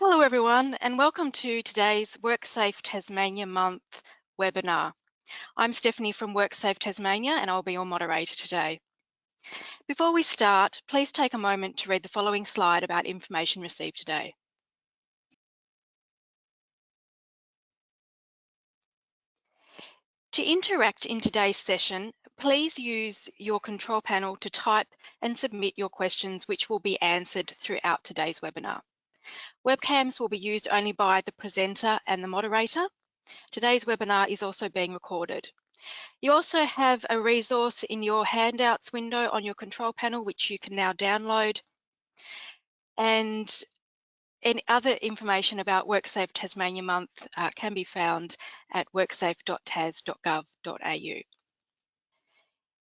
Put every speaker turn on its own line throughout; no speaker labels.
Hello everyone and welcome to today's WorkSafe Tasmania Month webinar. I'm Stephanie from WorkSafe Tasmania and I'll be your moderator today. Before we start, please take a moment to read the following slide about information received today. To interact in today's session, please use your control panel to type and submit your questions, which will be answered throughout today's webinar. Webcams will be used only by the presenter and the moderator. Today's webinar is also being recorded. You also have a resource in your handouts window on your control panel, which you can now download. And any other information about WorkSafe Tasmania Month can be found at worksafe.tas.gov.au.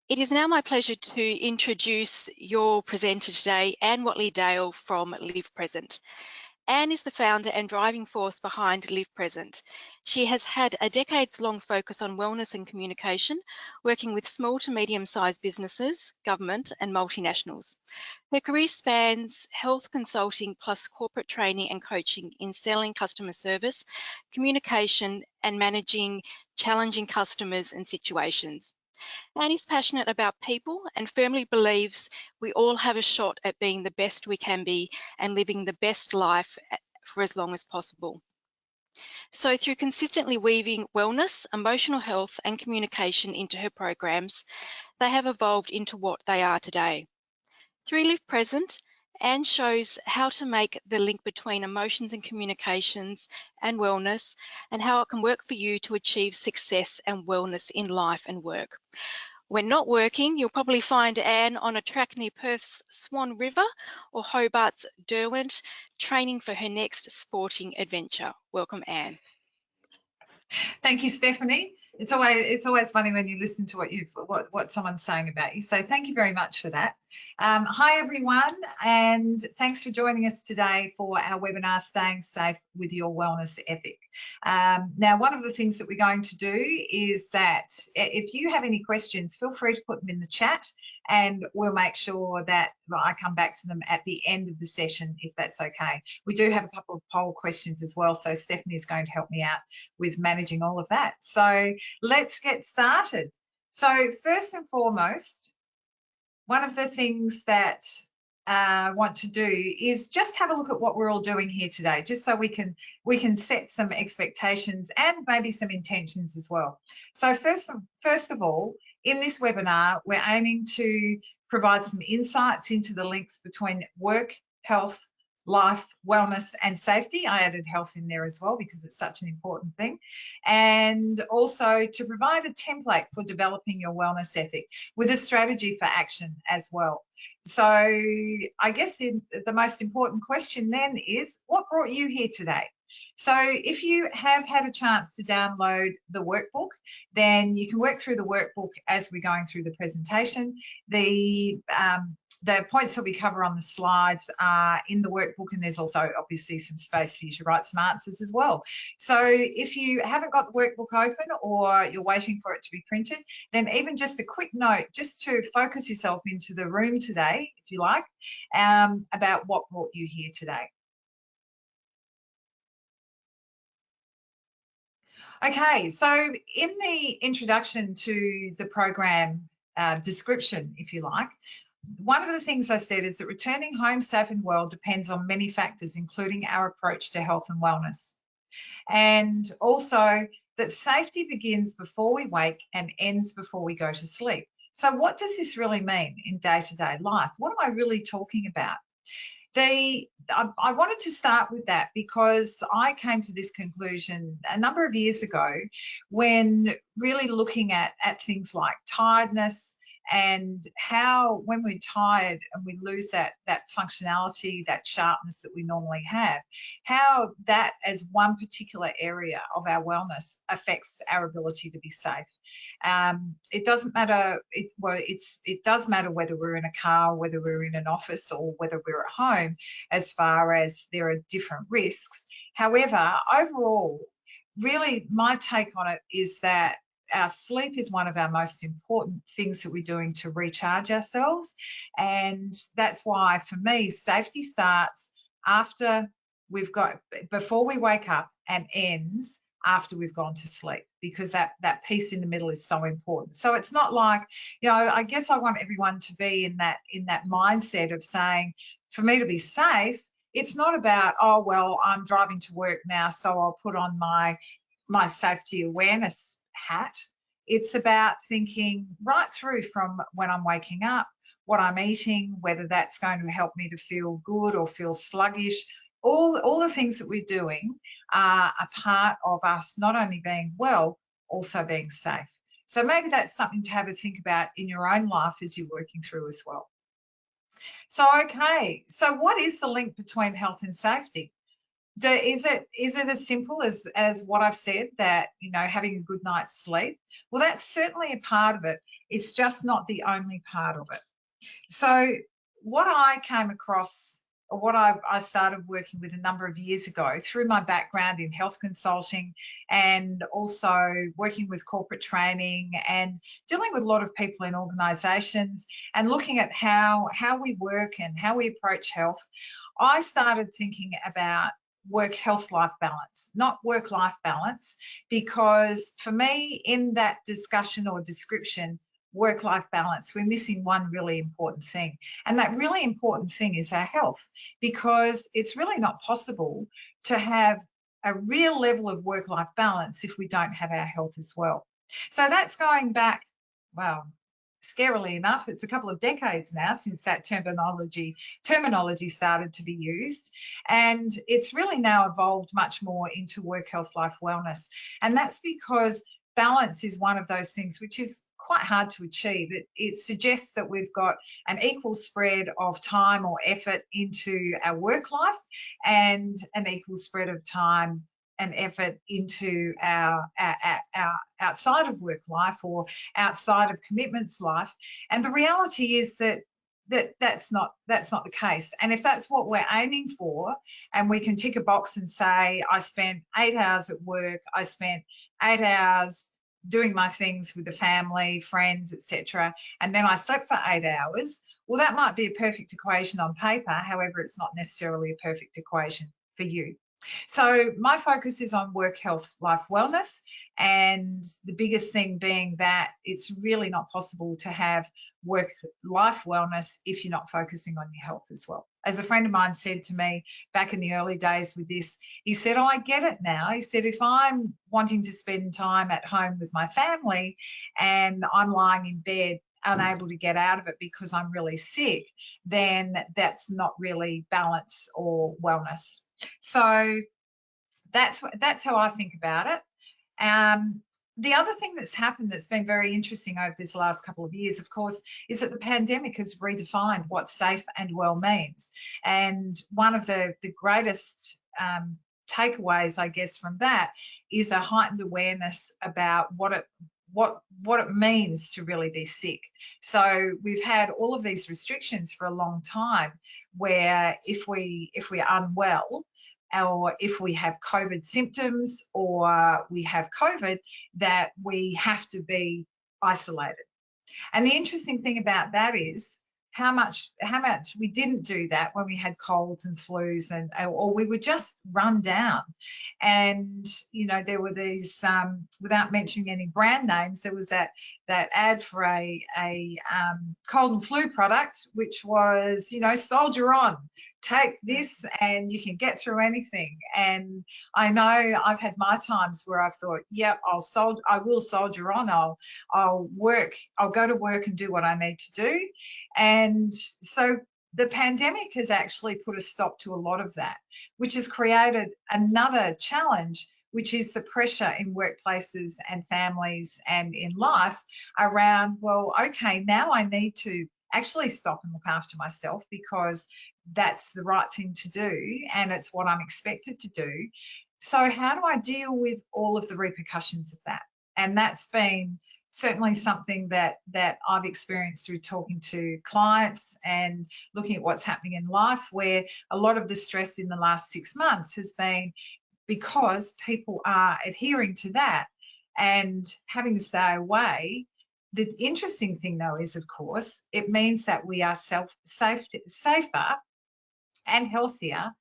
It is now my pleasure to introduce your presenter today, Anne Whatley-Dale from livepresent. Anne is the founder and driving force behind livepresent. She has had a decades-long focus on wellness and communication, working with small to medium-sized businesses, government and multinationals. Her career spans health consulting plus corporate training and coaching in selling customer service, communication and managing challenging customers and situations. Anne is passionate about people and firmly believes we all have a shot at being the best we can be and living the best life for as long as possible. So through consistently weaving wellness, emotional health and communication into her programs, they have evolved into what they are today. Through livepresent, Anne shows how to make the link between emotions and communications and wellness and how it can work for you to achieve success and wellness in life and work. When not working, you'll probably find Anne on a track near Perth's Swan River or Hobart's Derwent, training for her next sporting adventure. Welcome, Anne.
Thank you, Stephanie. It's always funny when you listen to what someone's saying about you. So thank you very much for that. Hi everyone, and thanks for joining us today for our webinar, Staying Safe with Your Wellness Ethic. Now, one of the things that we're going to do is that if you have any questions, feel free to put them in the chat, and we'll make sure that I come back to them at the end of the session, if that's okay. We do have a couple of poll questions as well, so Stephanie is going to help me out with managing all of that. So let's get started. So first and foremost, one of the things that I want to do is just have a look at what we're all doing here today, just so we can set some expectations and maybe some intentions as well. So first of all, in this webinar, we're aiming to provide some insights into the links between work, health, life, wellness and safety. I added health in there as well because it's such an important thing. And also to provide a template for developing your wellness ethic with a strategy for action as well. So I guess the most important question then is, what brought you here today? So if you have had a chance to download the workbook, then you can work through the workbook as we're going through the presentation. The points that we cover on the slides are in the workbook, and there's also obviously some space for you to write some answers as well. So if you haven't got the workbook open or you're waiting for it to be printed, then even just a quick note, just to focus yourself into the room today, if you like, about what brought you here today. Okay, so in the introduction to the program description, if you like, one of the things I said is that returning home safe and well depends on many factors, including our approach to health and wellness. And also that safety begins before we wake and ends before we go to sleep. So what does this really mean in day-to-day life? What am I really talking about? I wanted to start with that because I came to this conclusion a number of years ago when really looking at things like tiredness and how when we're tired and we lose that functionality, that sharpness that we normally have, how that as one particular area of our wellness affects our ability to be safe. It doesn't matter, it does matter whether we're in a car, whether we're in an office or whether we're at home, as far as there are different risks. However, overall, really my take on it is that our sleep is one of our most important things that we're doing to recharge ourselves. And that's why, for me, safety starts after we've got before we wake up and ends after we've gone to sleep, because that piece in the middle is so important. So it's not like, I guess I want everyone to be in that mindset of saying, for me to be safe, it's not about, oh, well, I'm driving to work now, so I'll put on my safety awareness hat. It's about thinking right through from when I'm waking up, what I'm eating, whether that's going to help me to feel good or feel sluggish. All the things that we're doing are a part of us not only being well, also being safe. So maybe that's something to have a think about in your own life as you're working through as well. So, okay, so what is the link between health and safety? Is it as simple as what I've said, that, having a good night's sleep? Well, that's certainly a part of it. It's just not the only part of it. So what I came across, or what I started working with a number of years ago through my background in health consulting, and also working with corporate training and dealing with a lot of people in organisations, and looking at how we work and how we approach health, I started thinking about work-health-life balance, not work-life balance, because for me, in that discussion or description, work-life balance, we're missing one really important thing. And that really important thing is our health, because it's really not possible to have a real level of work-life balance if we don't have our health as well. So that's going back, well, scarily enough, it's a couple of decades now since that terminology started to be used. And it's really now evolved much more into work, health, life, wellness. And that's because balance is one of those things which is quite hard to achieve. It suggests that we've got an equal spread of time or effort into our work life, and an equal spread of time and effort into our outside of work life, or outside of commitments life. And the reality is that's not the case. And if that's what we're aiming for, and we can tick a box and say, I spent 8 hours at work, I spent 8 hours doing my things with the family, friends, etc., and then I slept for 8 hours, well, that might be a perfect equation on paper. However, it's not necessarily a perfect equation for you. So my focus is on work, health, life, wellness, and the biggest thing being that it's really not possible to have work, life, wellness if you're not focusing on your health as well. As a friend of mine said to me back in the early days with this, he said, oh, I get it now. He said, if I'm wanting to spend time at home with my family and I'm lying in bed unable to get out of it because I'm really sick, then that's not really balance or wellness. So that's how I think about it. The other thing that's happened that's been very interesting over this last couple of years, of course, is that the pandemic has redefined what safe and well means. And one of the greatest takeaways, I guess, from that is a heightened awareness about what it means to really be sick. So we've had all of these restrictions for a long time, where if we're unwell, or if we have COVID symptoms, or we have COVID, that we have to be isolated. And the interesting thing about that is how much we didn't do that when we had colds and flus, or we were just run down. And there were these, without mentioning any brand names, there was that ad for a cold and flu product, which was, soldier on, take this and you can get through anything. And I know I've had my times where I've thought, yep, I will soldier on, I'll go to work and do what I need to do. And so the pandemic has actually put a stop to a lot of that, which has created another challenge, which is the pressure in workplaces and families and in life around, well, okay, now I need to actually stop and look after myself because that's the right thing to do and it's what I'm expected to do. So how do I deal with all of the repercussions of that? And that's been certainly something that I've experienced through talking to clients and looking at what's happening in life, where a lot of the stress in the last 6 months has been because people are adhering to that and having to stay away. The interesting thing, though, is, of course, it means that we are safer and healthier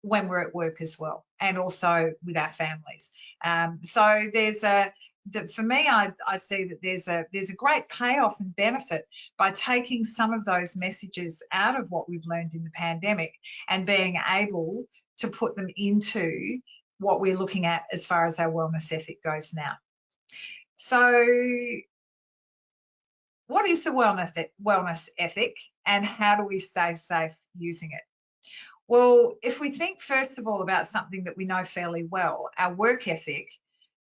when we're at work as well, and also with our families. So there's for me, I see that there's a great payoff and benefit by taking some of those messages out of what we've learned in the pandemic and being able to put them into what we're looking at as far as our wellness ethic goes now. So what is the wellness ethic, and how do we stay safe using it? Well, if we think first of all about something that we know fairly well, our work ethic,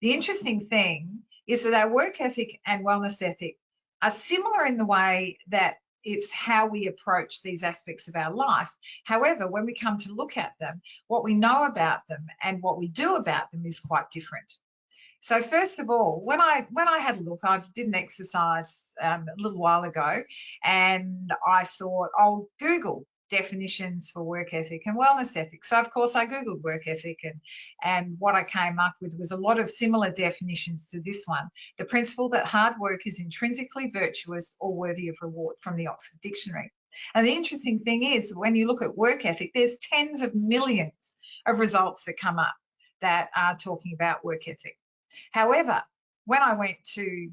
the interesting thing is that our work ethic and wellness ethic are similar in the way that it's how we approach these aspects of our life. However, when we come to look at them, what we know about them and what we do about them is quite different. So first of all, when I had a look, I did an exercise a little while ago, and I thought I'll Google definitions for work ethic and wellness ethic. So of course I Googled work ethic, and what I came up with was a lot of similar definitions to this one. The principle that hard work is intrinsically virtuous or worthy of reward, from the Oxford Dictionary. And the interesting thing is, when you look at work ethic, there's tens of millions of results that come up that are talking about work ethic. However, when I went to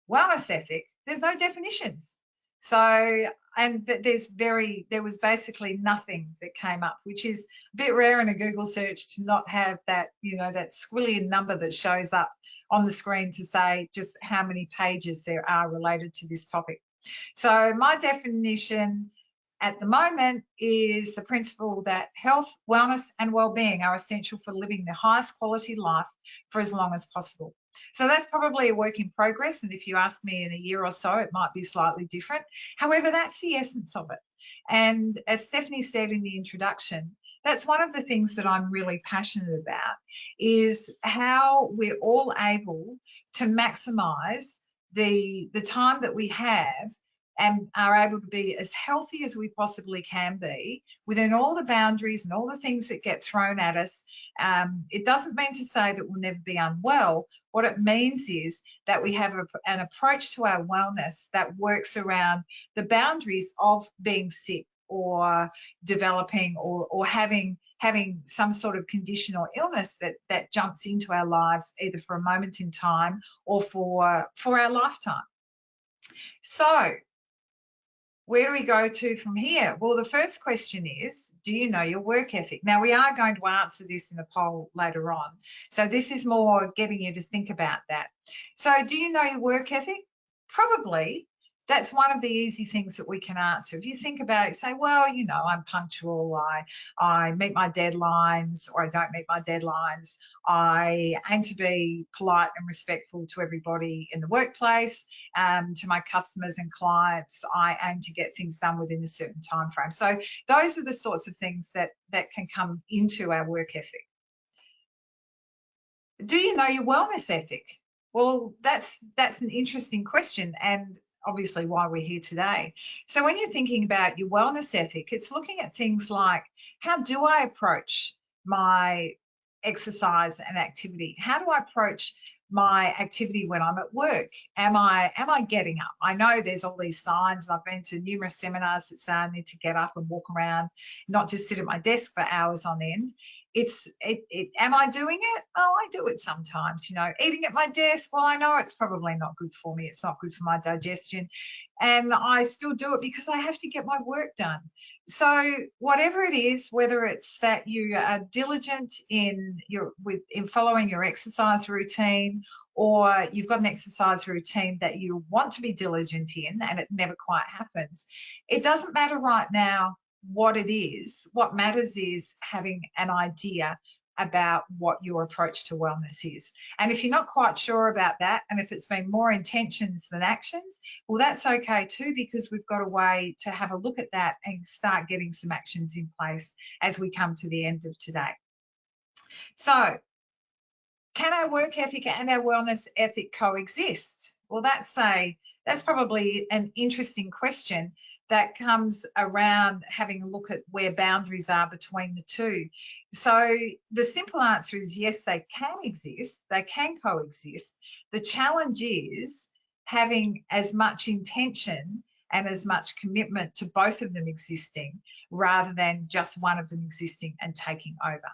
wellness ethic, there's no definitions. So, and there was basically nothing that came up, which is a bit rare in a Google search to not have that, that squillion number that shows up on the screen to say just how many pages there are related to this topic. So my definition at the moment is the principle that health, wellness, and well-being are essential for living the highest quality life for as long as possible. So that's probably a work in progress, and if you ask me in a year or so, it might be slightly different. However, that's the essence of it. And as Stephanie said in the introduction, that's one of the things that I'm really passionate about, is how we're all able to maximise the time that we have and are able to be as healthy as we possibly can be within all the boundaries and all the things that get thrown at us. It doesn't mean to say that we'll never be unwell. What it means is that we have an approach to our wellness that works around the boundaries of being sick or developing or having some sort of condition or illness that jumps into our lives, either for a moment in time or for our lifetime. So where do we go to from here? Well, the first question is, do you know your work ethic? Now, we are going to answer this in a poll later on. So this is more getting you to think about that. So do you know your work ethic? Probably. That's one of the easy things that we can answer. If you think about it, say, well, I'm punctual, I meet my deadlines, or I don't meet my deadlines. I aim to be polite and respectful to everybody in the workplace, to my customers and clients. I aim to get things done within a certain time frame. So those are the sorts of things that can come into our work ethic. Do you know your wellness ethic? Well, that's an interesting question, and obviously why we're here today. So when you're thinking about your wellness ethic, it's looking at things like, how do I approach my exercise and activity? How do I approach my activity when I'm at work? Am I getting up? I know there's all these signs, and I've been to numerous seminars that say I need to get up and walk around, not just sit at my desk for hours on end. Am I doing it? Oh, I do it sometimes. Eating at my desk, well, I know it's probably not good for me. It's not good for my digestion, and I still do it because I have to get my work done. So whatever it is, whether it's that you are diligent in following your exercise routine, or you've got an exercise routine that you want to be diligent in and it never quite happens, it doesn't matter right now what it is. What matters is having an idea about what your approach to wellness is. And if you're not quite sure about that, and if it's been more intentions than actions, well, that's okay too, because we've got a way to have a look at that and start getting some actions in place as we come to the end of today. So, can our work ethic and our wellness ethic coexist? Well, that's probably an interesting question that comes around having a look at where boundaries are between the two. So the simple answer is yes, they can exist, they can coexist. The challenge is having as much intention and as much commitment to both of them existing rather than just one of them existing and taking over.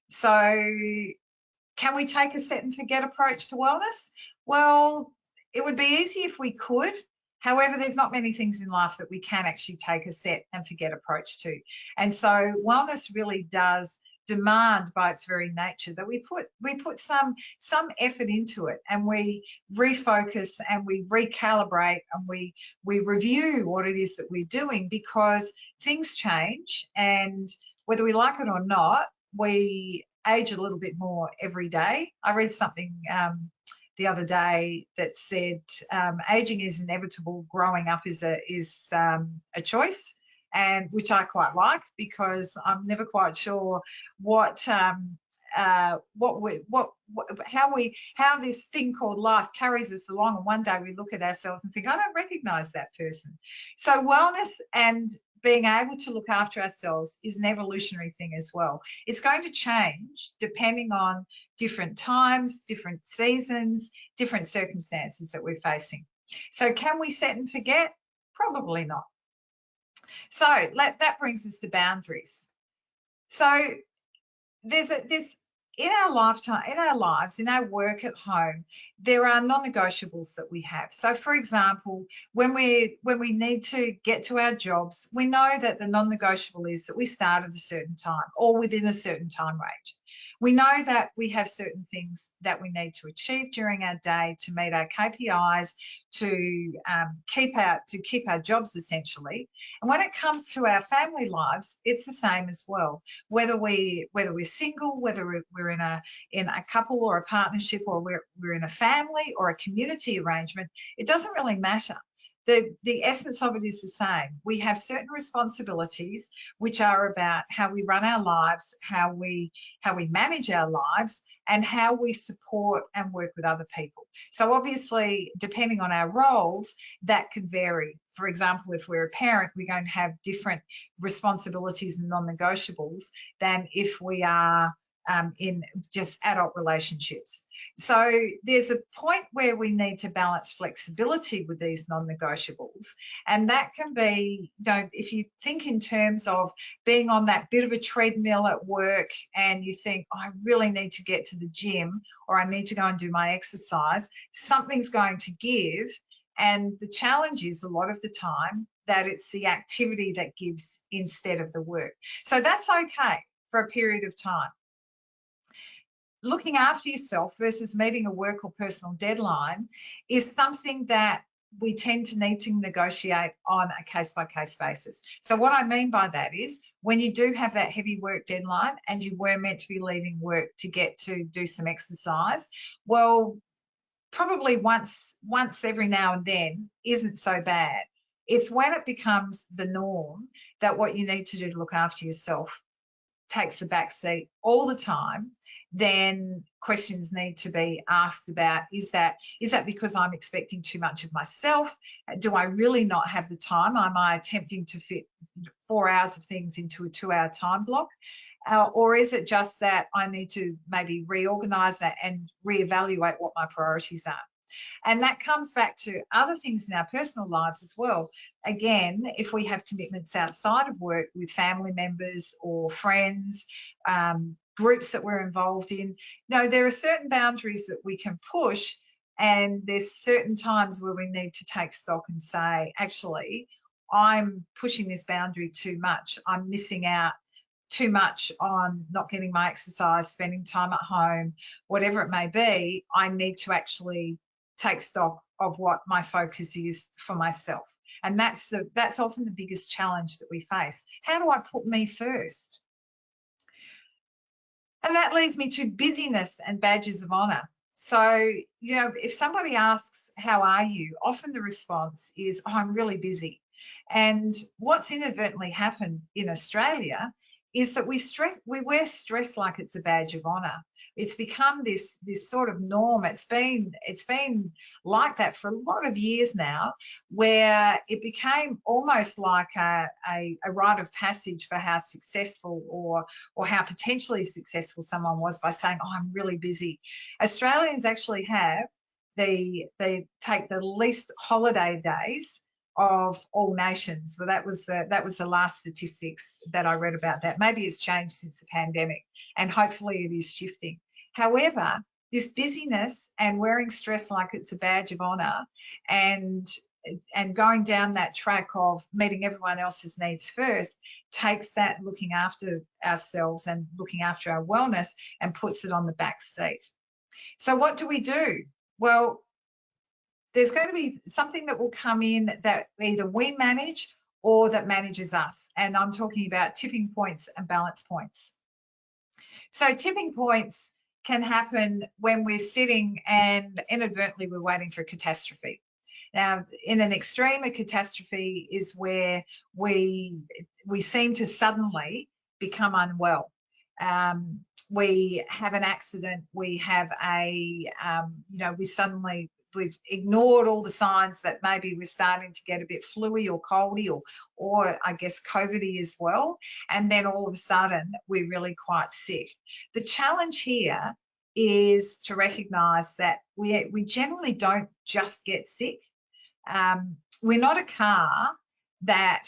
So can we take a set and forget approach to wellness? Well, it would be easy if we could. However, there's not many things in life that we can actually take a set and forget approach to. And so wellness really does demand by its very nature that we put some effort into it, and we refocus and we recalibrate and we review what it is that we're doing, because things change, and whether we like it or not, we age a little bit more every day. I read something the other day that said aging is inevitable, growing up is a choice, and which I quite like, because I'm never quite sure how this thing called life carries us along, and one day we look at ourselves and think, I don't recognize that person. So wellness and being able to look after ourselves is an evolutionary thing as well. It's going to change depending on different times, different seasons, different circumstances that we're facing. So can we set and forget? Probably not. So that brings us to boundaries. So there's in our lifetime, in our lives, in our work at home, there are non-negotiables that we have. So, for example, when we need to get to our jobs, we know that the non-negotiable is that we start at a certain time or within a certain time range. We know that we have certain things that we need to achieve during our day to meet our KPIs, to keep our jobs essentially. And when it comes to our family lives, it's the same as well. Whether we're single, whether we're in a couple or a partnership, or we're in a family or a community arrangement, it doesn't really matter. The essence of it is the same. We have certain responsibilities which are about how we run our lives, how we manage our lives, and how we support and work with other people. So obviously, depending on our roles, that can vary. For example, if we're a parent, we're going to have different responsibilities and non-negotiables than if we are in just adult relationships. So there's a point where we need to balance flexibility with these non-negotiables, and that can be, if you think in terms of being on that bit of a treadmill at work and you think, I really need to get to the gym, or I need to go and do my exercise, something's going to give. And the challenge is a lot of the time that it's the activity that gives instead of the work. So that's okay for a period of time. Looking after yourself versus meeting a work or personal deadline is something that we tend to need to negotiate on a case-by-case basis. So what I mean by that is, when you do have that heavy work deadline and you were meant to be leaving work to get to do some exercise, well, probably once every now and then isn't so bad. It's when it becomes the norm that what you need to do to look after yourself takes the back seat all the time, then questions need to be asked about, is that because I'm expecting too much of myself? Do I really not have the time? Am I attempting to fit 4 hours of things into a 2-hour time block? Or is it just that I need to maybe reorganize that and reevaluate what my priorities are? And that comes back to other things in our personal lives as well. Again, if we have commitments outside of work with family members or friends, groups that we're involved in, there are certain boundaries that we can push, and there's certain times where we need to take stock and say, actually, I'm pushing this boundary too much. I'm missing out too much on not getting my exercise, spending time at home, whatever it may be. I need to actually take stock of what my focus is for myself. And that's often the biggest challenge that we face. How do I put me first? And that leads me to busyness and badges of honour. So, if somebody asks, how are you? Often the response is, oh, I'm really busy. And what's inadvertently happened in Australia is that we wear stress like it's a badge of honour. It's become this sort of norm. It's been like that for a lot of years now, where it became almost like a rite of passage for how successful or how potentially successful someone was by saying, oh, I'm really busy. Australians actually have they take the least holiday days of all nations. Well, that was the last statistics that I read about that. Maybe it's changed since the pandemic, and hopefully it is shifting. However, this busyness and wearing stress like it's a badge of honour, and going down that track of meeting everyone else's needs first, takes that looking after ourselves and looking after our wellness and puts it on the back seat. So what do we do? Well, there's going to be something that will come in that either we manage or that manages us. And I'm talking about tipping points and balance points. So tipping points can happen when we're sitting and inadvertently we're waiting for a catastrophe. Now, in an extreme, a catastrophe is where we seem to suddenly become unwell. We have an accident, we have we've ignored all the signs that maybe we're starting to get a bit fluey or coldy or I guess COVIDy as well. And then all of a sudden we're really quite sick. The challenge here is to recognise that we generally don't just get sick. We're not a car that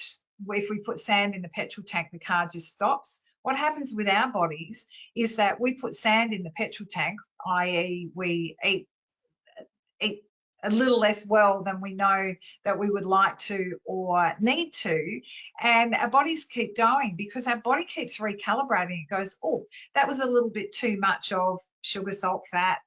if we put sand in the petrol tank, the car just stops. What happens with our bodies is that we put sand in the petrol tank, i.e. we eat a little less well than we know that we would like to or need to, and our bodies keep going because our body keeps recalibrating. It goes, oh, that was a little bit too much of sugar, salt, fat,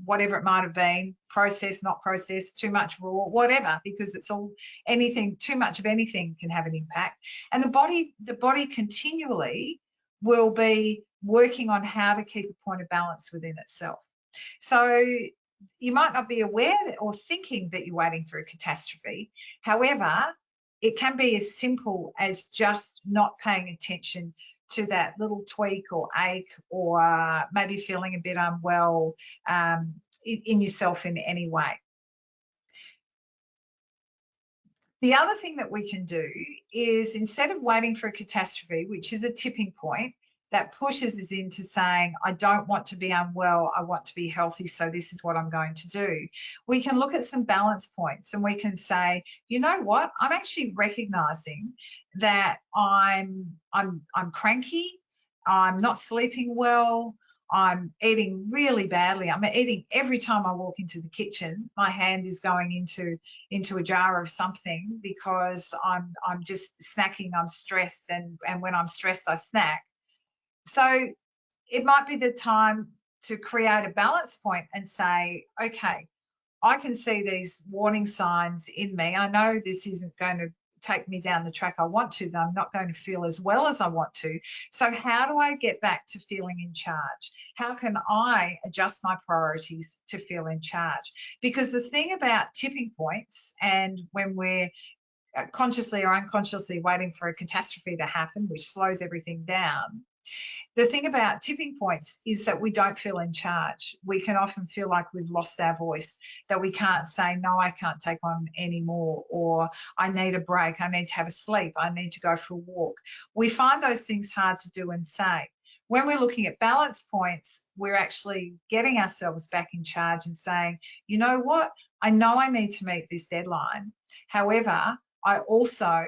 whatever it might have been, processed, not processed, too much raw, whatever, because it's all anything, too much of anything can have an impact. And the body continually will be working on how to keep a point of balance within itself. So you might not be aware or thinking that you're waiting for a catastrophe. However, it can be as simple as just not paying attention to that little tweak or ache or maybe feeling a bit unwell in yourself in any way. The other thing that we can do is, instead of waiting for a catastrophe, which is a tipping point, that pushes us into saying, I don't want to be unwell, I want to be healthy, so this is what I'm going to do. We can look at some balance points and we can say, you know what, I'm actually recognizing that I'm cranky, I'm not sleeping well, I'm eating really badly. I'm eating every time I walk into the kitchen. My hand is going into a jar of something because I'm just snacking. I'm stressed, and when I'm stressed, I snack. So it might be the time to create a balance point and say, okay, I can see these warning signs in me. I know this isn't going to take me down the track I want to, that I'm not going to feel as well as I want to. So how do I get back to feeling in charge? How can I adjust my priorities to feel in charge? Because the thing about tipping points, and when we're consciously or unconsciously waiting for a catastrophe to happen, which slows everything down, the thing about tipping points is that we don't feel in charge. We can often feel like we've lost our voice, that we can't say, no, I can't take on anymore, or I need a break, I need to have a sleep, I need to go for a walk. We find those things hard to do and say. When we're looking at balance points, we're actually getting ourselves back in charge and saying, you know what, I know I need to meet this deadline. However, I also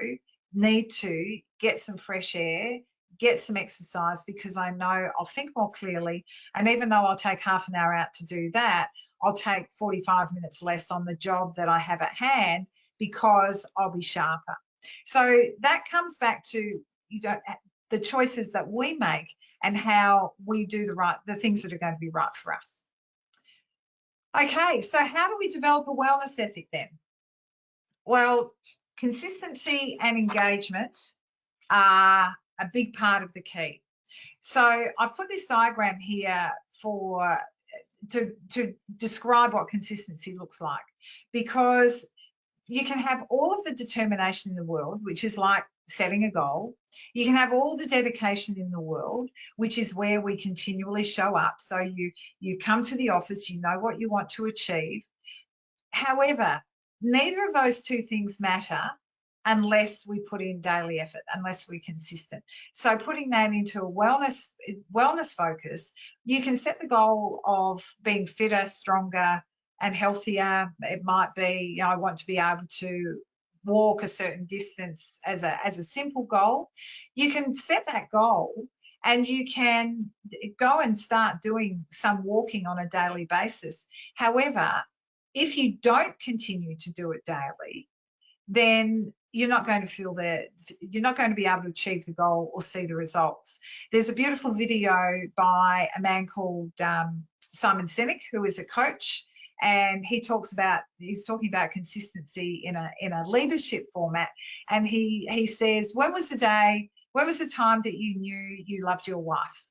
need to get some fresh air, get some exercise, because I know I'll think more clearly. And even though I'll take half an hour out to do that, I'll take 45 minutes less on the job that I have at hand because I'll be sharper. So that comes back to the choices that we make and how we do the things that are going to be right for us. Okay, so how do we develop a wellness ethic then? Well, consistency and engagement are a big part of the key. So I've put this diagram here to describe what consistency looks like, because you can have all of the determination in the world, which is like setting a goal. You can have all the dedication in the world, which is where we continually show up. So you come to the office, you know what you want to achieve. However, neither of those two things matter unless we put in daily effort, unless we're consistent. So putting that into a wellness focus, you can set the goal of being fitter, stronger, and healthier. It might be, I want to be able to walk a certain distance as a simple goal, you can set that goal and you can go and start doing some walking on a daily basis. However, if you don't continue to do it daily, then you're not going to feel that you're not going to be able to achieve the goal or see the results. There's a beautiful video by a man called Simon Sinek, who is a coach, and he's talking about consistency in a leadership format. And he says, when was the time that you knew you loved your wife?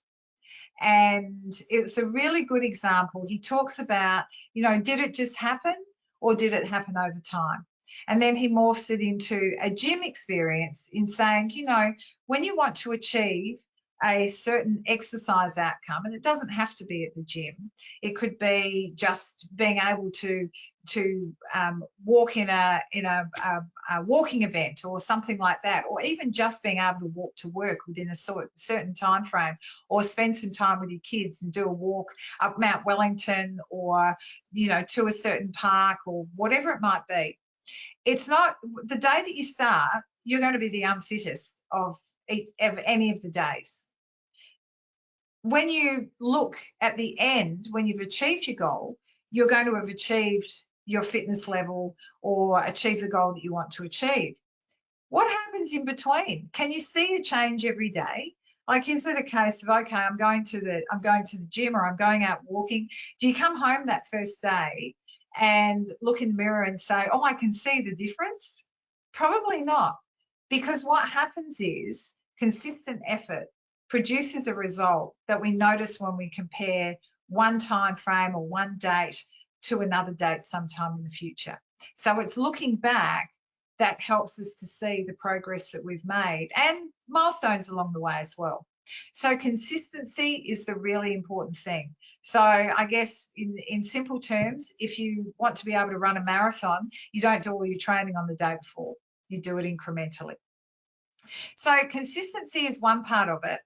And it was a really good example. He talks about, did it just happen or did it happen over time? And then he morphs it into a gym experience in saying, when you want to achieve a certain exercise outcome, and it doesn't have to be at the gym, it could be just being able to walk in a walking event or something like that, or even just being able to walk to work within a certain time frame, or spend some time with your kids and do a walk up Mount Wellington, or to a certain park, or whatever it might be. It's not the day that you start, you're going to be the unfittest of any of the days. When you look at the end, when you've achieved your goal, you're going to have achieved your fitness level or achieve the goal that you want to achieve. What happens in between? Can you see a change every day? Like, is it a case of, okay, I'm going to the gym or I'm going out walking? Do you come home that first day and look in the mirror and say, oh, I can see the difference? Probably not, because what happens is consistent effort produces a result that we notice when we compare one time frame or one date to another date sometime in the future. So it's looking back that helps us to see the progress that we've made and milestones along the way as well. So consistency is the really important thing. So I guess in simple terms, if you want to be able to run a marathon, you don't do all your training on the day before. You do it incrementally. So consistency is one part of it,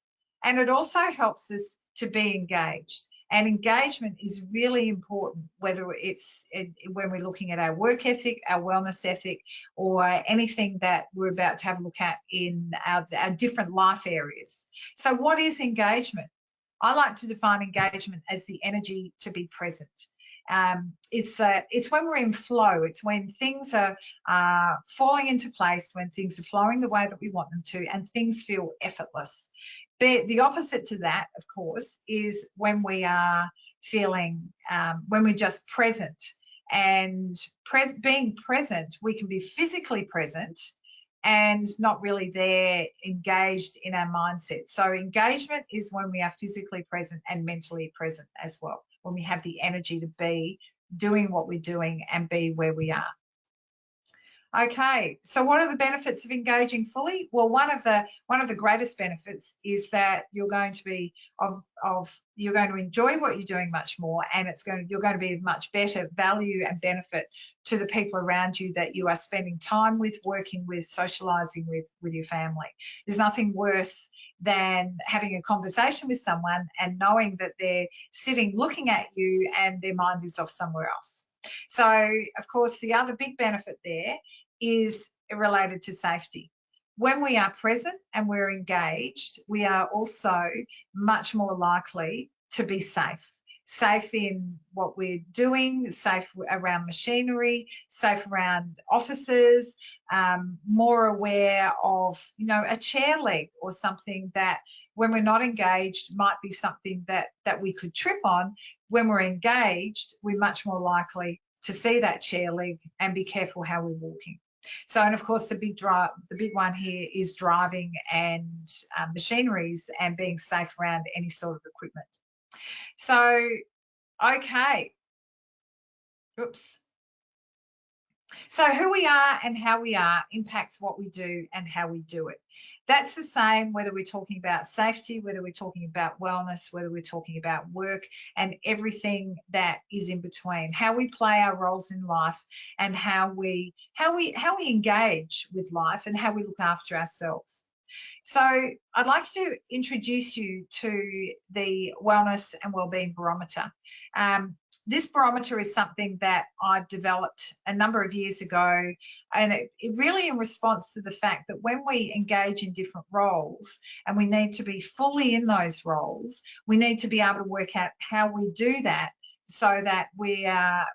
and it also helps us to be engaged. And engagement is really important, whether it's when we're looking at our work ethic, our wellness ethic, or anything that we're about to have a look at in our different life areas. So what is engagement? I like to define engagement as the energy to be present. It's when we're in flow. It's when things are falling into place, when things are flowing the way that we want them to, and things feel effortless. But the opposite to that, of course, is when we are feeling, when we're just present. And being present, we can be physically present and not really there engaged in our mindset. So engagement is when we are physically present and mentally present as well, when we have the energy to be doing what we're doing and be where we are. Okay, so what are the benefits of engaging fully? Well, one of the greatest benefits is that you're going to be you're going to enjoy what you're doing much more, and you're going to be of much better value and benefit to the people around you that you are spending time with, working with, socializing with your family. There's nothing worse than having a conversation with someone and knowing that they're sitting looking at you and their mind is off somewhere else. So, of course, the other big benefit there is related to safety. When we are present and we're engaged, we are also much more likely to be safe. Safe in what we're doing, safe around machinery, safe around offices, more aware of, a chair leg or something that when we're not engaged might be something that we could trip on. When we're engaged, we're much more likely to see that chair leg and be careful how we're walking. So, and of course, the big one here is driving and machineries and being safe around any sort of equipment. So, okay. Oops. So who we are and how we are impacts what we do and how we do it. That's the same whether we're talking about safety, whether we're talking about wellness, whether we're talking about work, and everything that is in between. How we play our roles in life and how we engage with life and how we look after ourselves. So I'd like to introduce you to the Wellness and Wellbeing Barometer. This barometer is something that I've developed a number of years ago, and it really in response to the fact that when we engage in different roles and we need to be fully in those roles, we need to be able to work out how we do that so that we are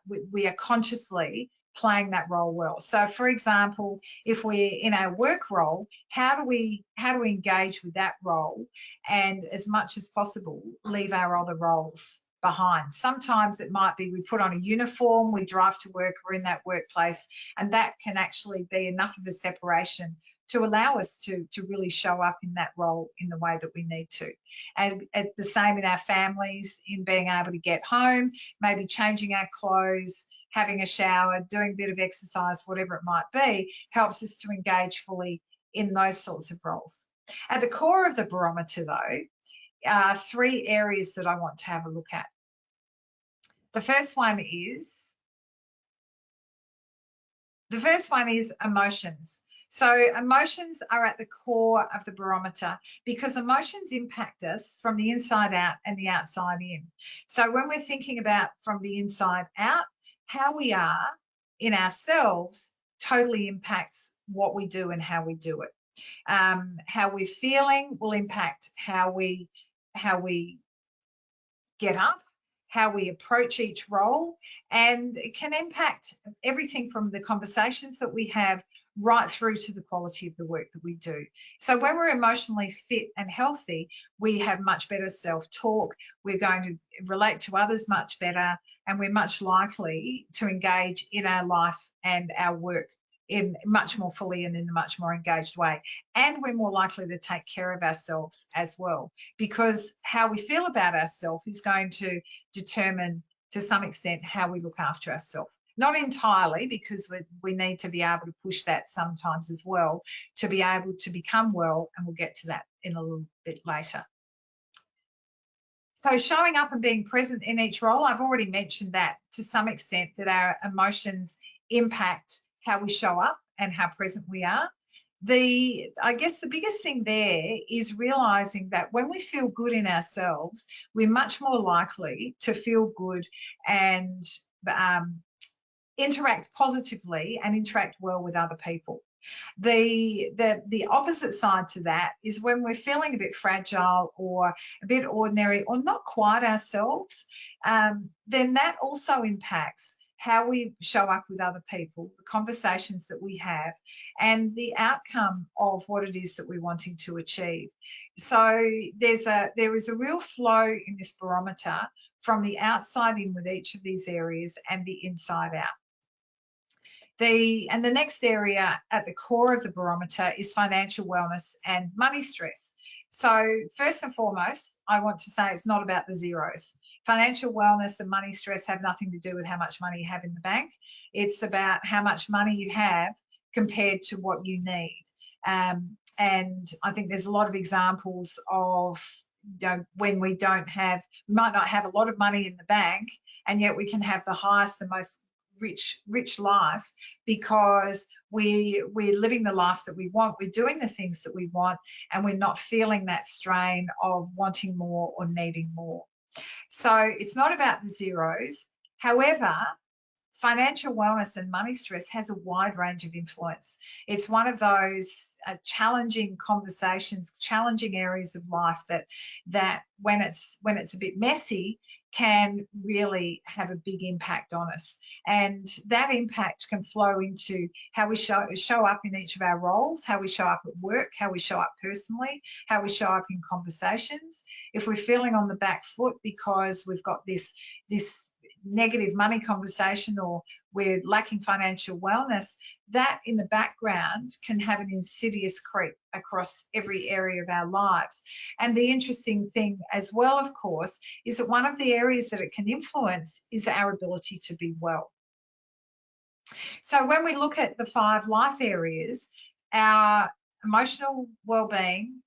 consciously playing that role well. So for example, if we're in our work role, how do we engage with that role and as much as possible leave our other roles behind? Sometimes it might be we put on a uniform, we drive to work, we're in that workplace, and that can actually be enough of a separation to allow us to really show up in that role in the way that we need to. And the same in our families, in being able to get home, maybe changing our clothes, having a shower, doing a bit of exercise, whatever it might be, helps us to engage fully in those sorts of roles. At the core of the barometer, though, are 3 areas that I want to have a look at. The first one is emotions. So emotions are at the core of the barometer because emotions impact us from the inside out and the outside in. So when we're thinking about from the inside out, how we are in ourselves totally impacts what we do and how we do it. How we're feeling will impact how we get up, how we approach each role, and it can impact everything from the conversations that we have right through to the quality of the work that we do. So when we're emotionally fit and healthy, we have much better self-talk, we're going to relate to others much better, and we're much likely to engage in our life and our work in much more fully and in a much more engaged way. And we're more likely to take care of ourselves as well, because how we feel about ourselves is going to determine to some extent how we look after ourselves. Not entirely, because we need to be able to push that sometimes as well to be able to become well, and we'll get to that in a little bit later. So showing up and being present in each role, I've already mentioned that to some extent, that our emotions impact how we show up and how present we are. I guess the biggest thing there is realizing that when we feel good in ourselves, we're much more likely to feel good and interact positively and interact well with other people. The opposite side to that is when we're feeling a bit fragile or a bit ordinary or not quite ourselves, then that also impacts how we show up with other people, the conversations that we have, and the outcome of what it is that we're wanting to achieve. So there is a real flow in this barometer from the outside in with each of these areas and the inside out. The next area at the core of the barometer is financial wellness and money stress. So first and foremost, I want to say it's not about the zeros. Financial wellness and money stress have nothing to do with how much money you have in the bank. It's about how much money you have compared to what you need. And I think there's a lot of examples of when we might not have a lot of money in the bank, and yet we can have the highest and most rich life because we're living the life that we want, we're doing the things that we want, and we're not feeling that strain of wanting more or needing more. So it's not about the zeros. However, financial wellness and money stress has a wide range of influence. It's one of those challenging conversations, challenging areas of life that when it's a bit messy, can really have a big impact on us. And that impact can flow into how we show up in each of our roles, how we show up at work, how we show up personally, how we show up in conversations. If we're feeling on the back foot because we've got this negative money conversation or we're lacking financial wellness, that in the background can have an insidious creep across every area of our lives. And the interesting thing as well, of course, is that one of the areas that it can influence is our ability to be well. So when we look at the 5 life areas, our emotional well-being,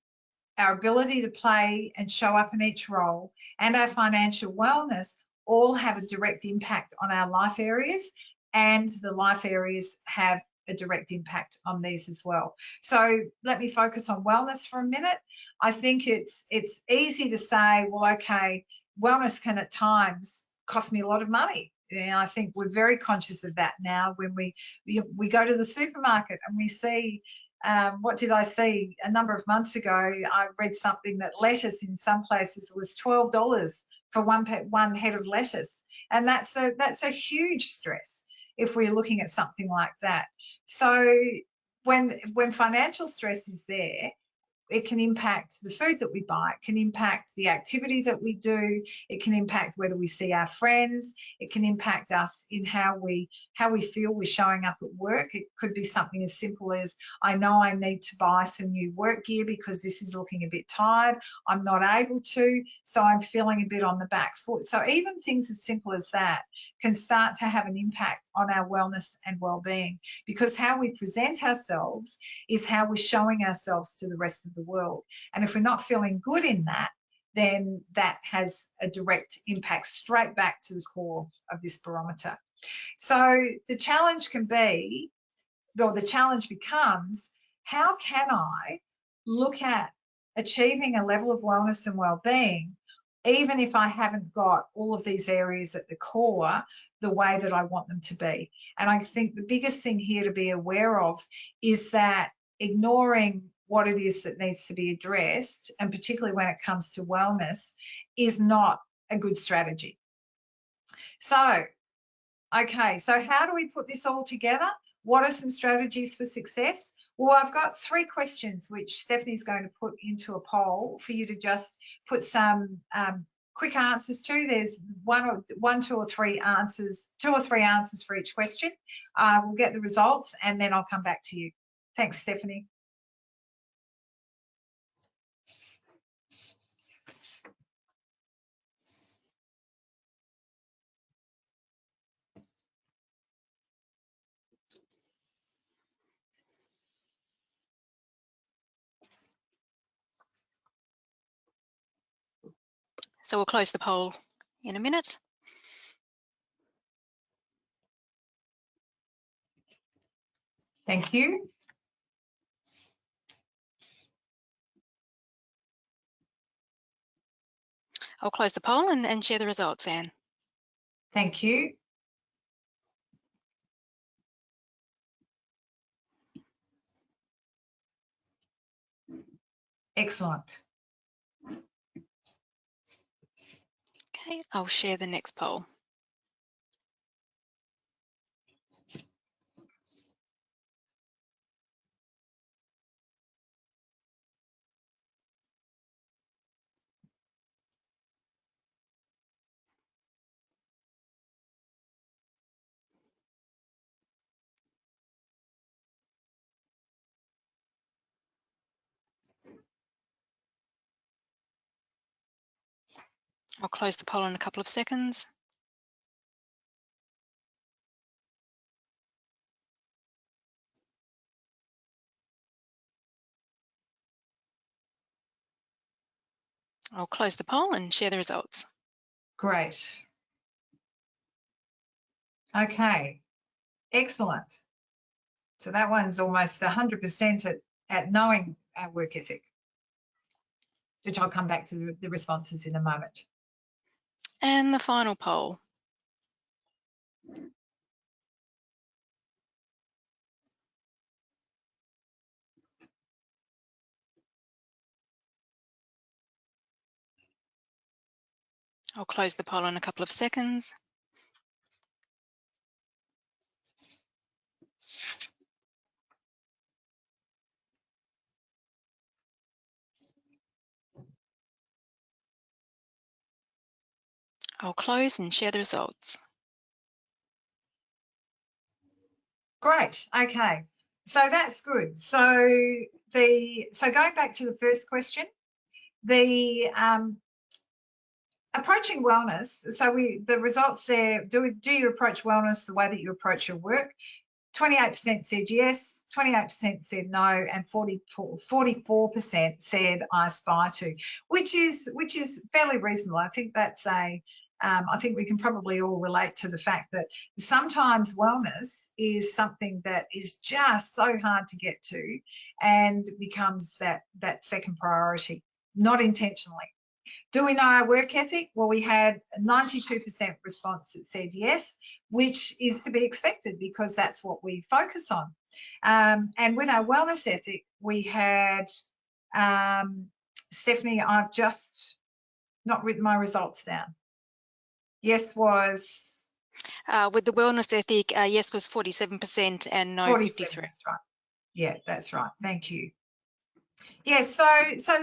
our ability to play and show up in each role, and our financial wellness all have a direct impact on our life areas, and the life areas have a direct impact on these as well. So let me focus on wellness for a minute. I think it's easy to say, well, okay, wellness can at times cost me a lot of money. And I think we're very conscious of that now when we go to the supermarket and we see, what did I see a number of months ago? I read something that lettuce in some places was $12 for one head of lettuce, and that's a huge stress if we're looking at something like that. So when financial stress is there, it can impact the food that we buy, it can impact the activity that we do, it can impact whether we see our friends, it can impact us in how we feel we're showing up at work. It could be something as simple as, I know I need to buy some new work gear because this is looking a bit tired, I'm not able to, so I'm feeling a bit on the back foot. So even things as simple as that can start to have an impact on our wellness and well-being, because how we present ourselves is how we're showing ourselves to the rest of the world. And if we're not feeling good in that, then that has a direct impact straight back to the core of this barometer. So the challenge becomes, how can I look at achieving a level of wellness and well-being even if I haven't got all of these areas at the core the way that I want them to be? And I think the biggest thing here to be aware of is that ignoring what it is that needs to be addressed, and particularly when it comes to wellness, is not a good strategy. So, okay, so how do we put this all together? What are some strategies for success? Well, I've got 3 questions which Stephanie's going to put into a poll for you to just put some quick answers to. There's 2 or 3 answers for each question. We'll get the results and then I'll come back to you. Thanks, Stephanie.
So we'll close the poll in a minute.
Thank you.
I'll close the poll and share the results, Anne.
Thank you. Excellent.
Okay, I'll share the next poll. I'll close the poll in a couple of seconds. I'll close the poll and share the results.
Great. Okay, excellent. So that one's almost 100% at knowing our work ethic, which I'll come back to the responses in a moment.
And the final poll. I'll close the poll in a couple of seconds. I'll close and share the results.
Great. Okay. So that's good. So going back to the first question, the approaching wellness. So the results there. Do you approach wellness the way that you approach your work? 28% said yes, 28% said no, and 44% said I aspire to, which is fairly reasonable. I think that's I think we can probably all relate to the fact that sometimes wellness is something that is just so hard to get to and becomes that second priority, not intentionally. Do we know our work ethic? Well, we had a 92% response that said yes, which is to be expected because that's what we focus on. And with our wellness ethic, we had, Stephanie, I've just not written my results down. Yes was?
With the wellness ethic, yes was 47% and no
47,
53%.
that's right. Yeah, that's right. Thank you. Yes, so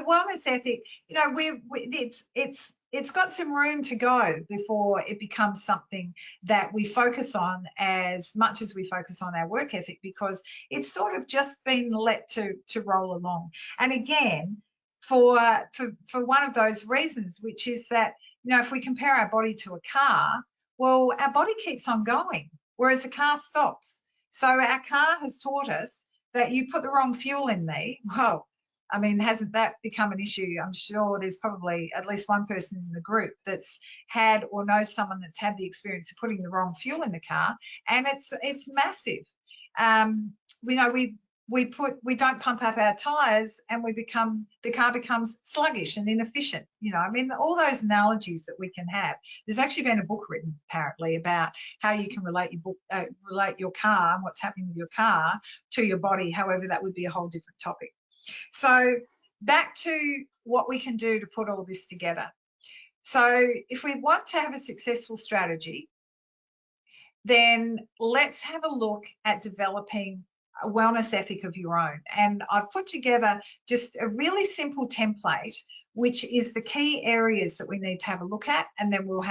wellness ethic, you know, it's got some room to go before it becomes something that we focus on as much as we focus on our work ethic, because it's sort of just been let to roll along. And again, for one of those reasons, which is that, you know, if we compare our body to a car, well, our body keeps on going, whereas the car stops. So our car has taught us that you put the wrong fuel in me, well, I mean, hasn't that become an issue? I'm sure there's probably at least one person in the group that's had or knows someone that's had the experience of putting the wrong fuel in the car, and it's massive. We know we don't pump up our tyres, and the car becomes sluggish and inefficient. You know, I mean, all those analogies that we can have. There's actually been a book written apparently about how you can relate your car and what's happening with your car to your body. However, that would be a whole different topic. So back to what we can do to put all this together. So if we want to have a successful strategy, then let's have a look at developing a wellness ethic of your own. And I've put together just a really simple template, which is the key areas that we need to have a look at, and then we'll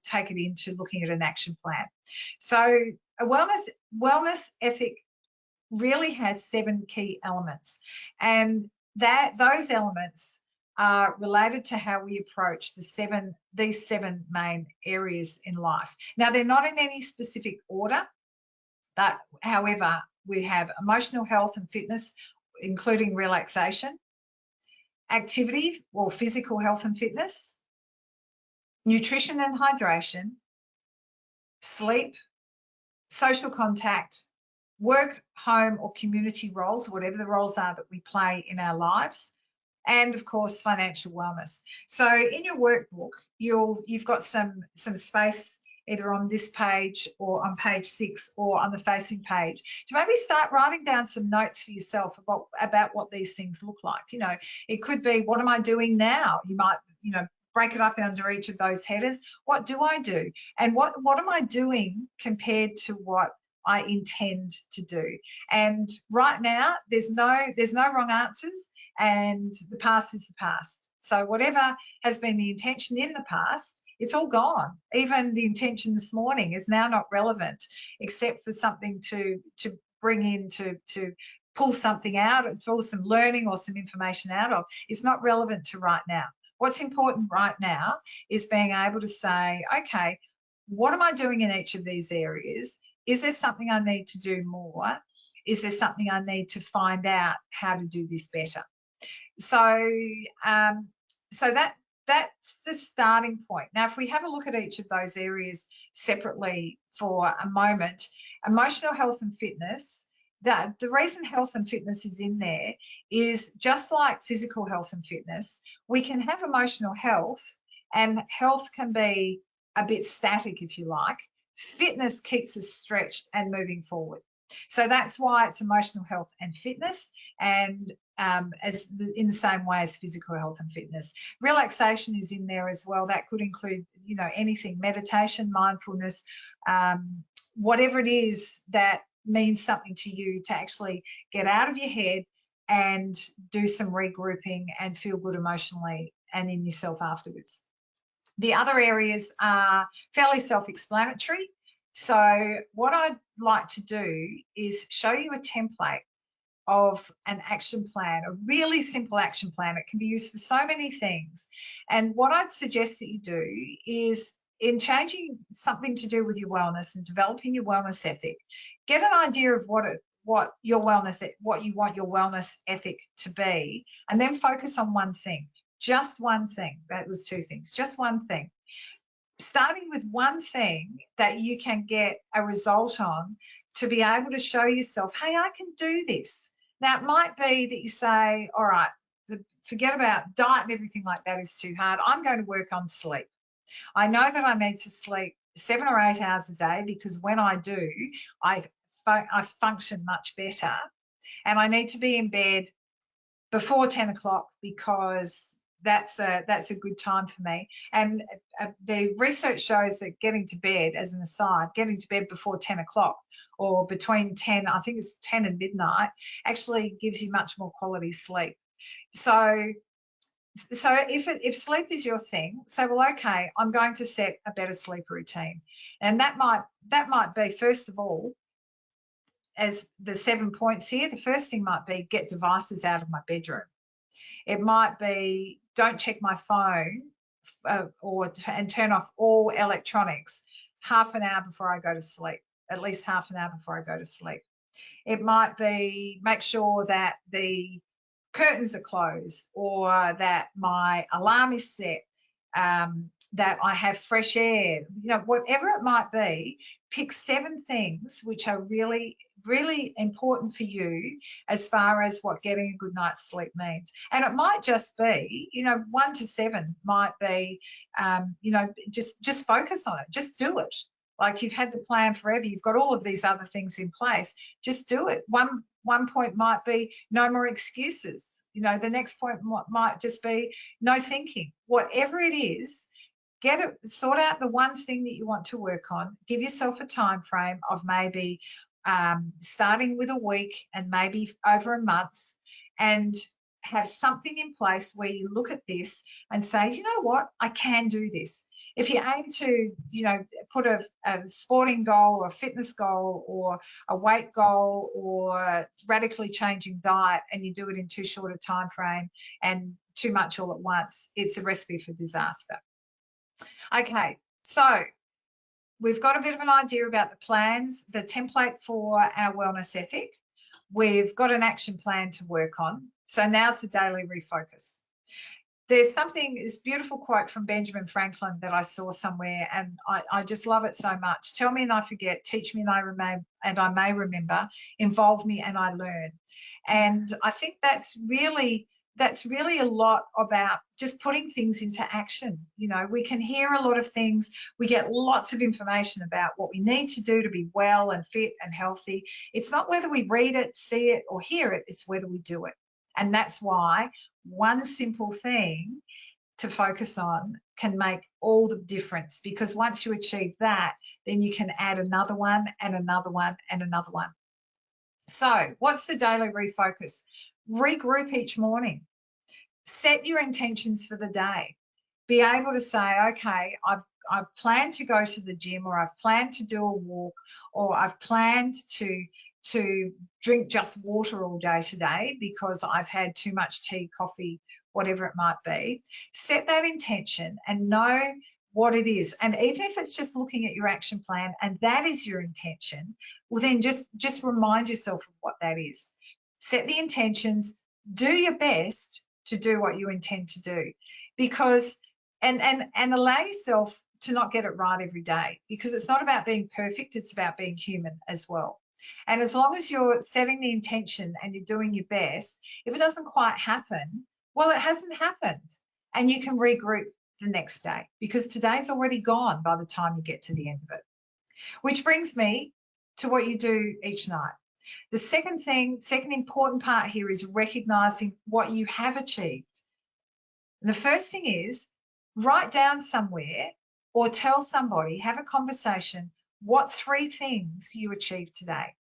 take it into looking at an action plan. So a wellness ethic really has 7 key elements, and those elements are related to how we approach these 7 main areas in life. Now, they're not in any specific order, but however, we have emotional health and fitness, including relaxation, activity or physical health and fitness, nutrition and hydration, sleep, social contact, work, home or community roles, whatever the roles are that we play in our lives, and of course financial wellness. So in your workbook, you've got some space either on this page or on page 6 or on the facing page to maybe start writing down some notes for yourself about what these things look like. You know, it could be, what am I doing now? You might, you know, break it up under each of those headers. What do I do? And what am I doing compared to what I intend to do? And right now, there's no wrong answers, and the past is the past. So whatever has been the intention in the past, it's all gone. Even the intention this morning is now not relevant, except for something to bring in to pull something out, pull some learning or some information out of. It's not relevant to right now. What's important right now is being able to say, okay, what am I doing in each of these areas? Is there something I need to do more? Is there something I need to find out how to do this better? So, that's the starting point. Now, if we have a look at each of those areas separately for a moment, emotional health and fitness, the reason health and fitness is in there is just like physical health and fitness, we can have emotional health, and health can be a bit static, if you like. Fitness keeps us stretched and moving forward. So that's why it's emotional health and fitness, and in the same way as physical health and fitness. Relaxation is in there as well. That could include, you know, anything, meditation, mindfulness, whatever it is that means something to you to actually get out of your head and do some regrouping and feel good emotionally and in yourself afterwards. The other areas are fairly self-explanatory. So what I'd like to do is show you a template of an action plan, a really simple action plan. It can be used for so many things. And what I'd suggest that you do is, in changing something to do with your wellness and developing your wellness ethic, get an idea of what you want your wellness ethic to be, and then focus on one thing, just one thing. That was 2 things, just one thing. Starting with one thing that you can get a result on to be able to show yourself, hey, I can do this. Now, it might be that you say, all right, forget about diet and everything like that is too hard. I'm going to work on sleep. I know that I need to sleep 7 or 8 hours a day, because when I do, I function much better. And I need to be in bed before 10 o'clock, because that's a good time for me. And the research shows that getting to bed, as an aside, getting to bed before 10 o'clock or between 10, I think it's 10 and midnight, actually gives you much more quality sleep. So if sleep is your thing, say, well, okay, I'm going to set a better sleep routine. And that might be, first of all, as the 7 points here, the first thing might be get devices out of my bedroom. It might be don't check my phone and turn off all electronics half an hour before I go to sleep, at least half an hour before I go to sleep. It might be make sure that the curtains are closed, or that my alarm is set, that I have fresh air, whatever it might be. Pick 7 things which are really, really important for you as far as what getting a good night's sleep means. And it might just be, 1 to 7 might be, just focus on it, just do it. Like, you've had the plan forever, you've got all of these other things in place, just do it. One point might be no more excuses. The next point might just be no thinking. Whatever it is, sort out the one thing that you want to work on. Give yourself a time frame of maybe starting with a week and maybe over a month, and have something in place where you look at this and say, you know what, I can do this. If you aim to, put a sporting goal or a fitness goal or a weight goal or radically changing diet, and you do it in too short a time frame and too much all at once, it's a recipe for disaster. Okay, so we've got a bit of an idea about the plans, the template for our wellness ethic. We've got an action plan to work on. So now's the daily refocus. There's this beautiful quote from Benjamin Franklin that I saw somewhere, and I just love it so much. Tell me and I forget, teach me and I may remember, involve me and I learn. And I think that's really a lot about just putting things into action. We can hear a lot of things. We get lots of information about what we need to do to be well and fit and healthy. It's not whether we read it, see it, or hear it, it's whether we do it. And that's why one simple thing to focus on can make all the difference, because once you achieve that, then you can add another one and another one and another one. So what's the daily refocus? Regroup each morning. Set your intentions for the day. Be able to say, okay, I've planned to go to the gym, or I've planned to do a walk, or I've planned to drink just water all day today because I've had too much tea, coffee, whatever it might be. Set that intention and know what it is. And even if it's just looking at your action plan and that is your intention, well, then just remind yourself of what that is. Set the intentions, do your best to do what you intend to do, because and allow yourself to not get it right every day, because it's not about being perfect, it's about being human as well. And as long as you're setting the intention and you're doing your best, if it doesn't quite happen, well, it hasn't happened, and you can regroup the next day, because today's already gone by the time you get to the end of it. Which brings me to what you do each night. The second important part here is recognizing what you have achieved. And the first thing is, write down somewhere or tell somebody, have a conversation, what 3 things you achieved today.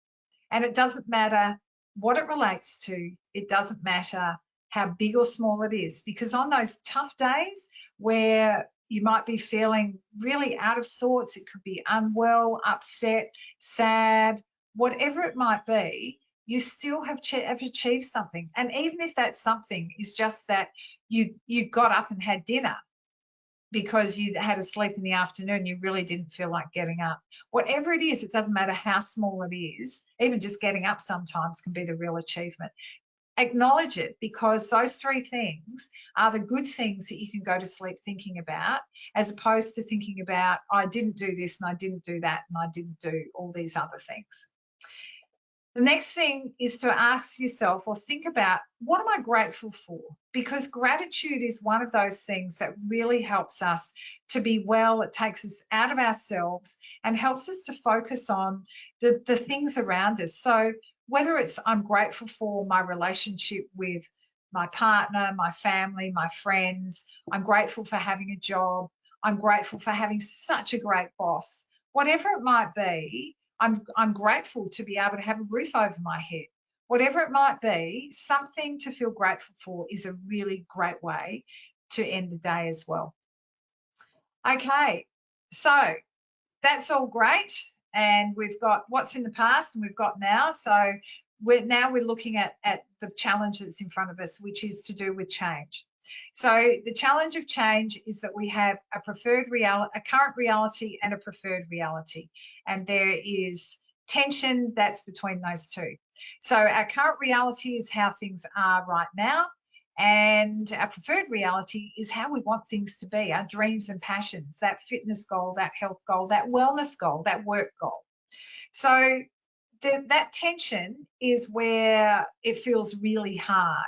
And it doesn't matter what it relates to. It doesn't matter how big or small it is, because on those tough days where you might be feeling really out of sorts, it could be unwell, upset, sad, whatever it might be, you still have achieved something. And even if that something is just that you got up and had dinner because you had a sleep in the afternoon, you really didn't feel like getting up. Whatever it is, it doesn't matter how small it is. Even just getting up sometimes can be the real achievement. Acknowledge it, because those 3 things are the good things that you can go to sleep thinking about, as opposed to thinking about, I didn't do this and I didn't do that and I didn't do all these other things. The next thing is to ask yourself or think about, what am I grateful for? Because gratitude is one of those things that really helps us to be well. It takes us out of ourselves and helps us to focus on the things around us. So whether it's I'm grateful for my relationship with my partner, my family, my friends, I'm grateful for having a job, I'm grateful for having such a great boss, whatever it might be, I'm grateful to be able to have a roof over my head. Whatever it might be, something to feel grateful for is a really great way to end the day as well. Okay, so that's all great. And we've got what's in the past and we've got now. So we're looking at the challenge that's in front of us, which is to do with change. So the challenge of change is that we have a preferred reality, a current reality and a preferred reality. And there is tension that's between those two. So our current reality is how things are right now. And our preferred reality is how we want things to be, our dreams and passions, that fitness goal, that health goal, that wellness goal, that work goal. So that tension is where it feels really hard.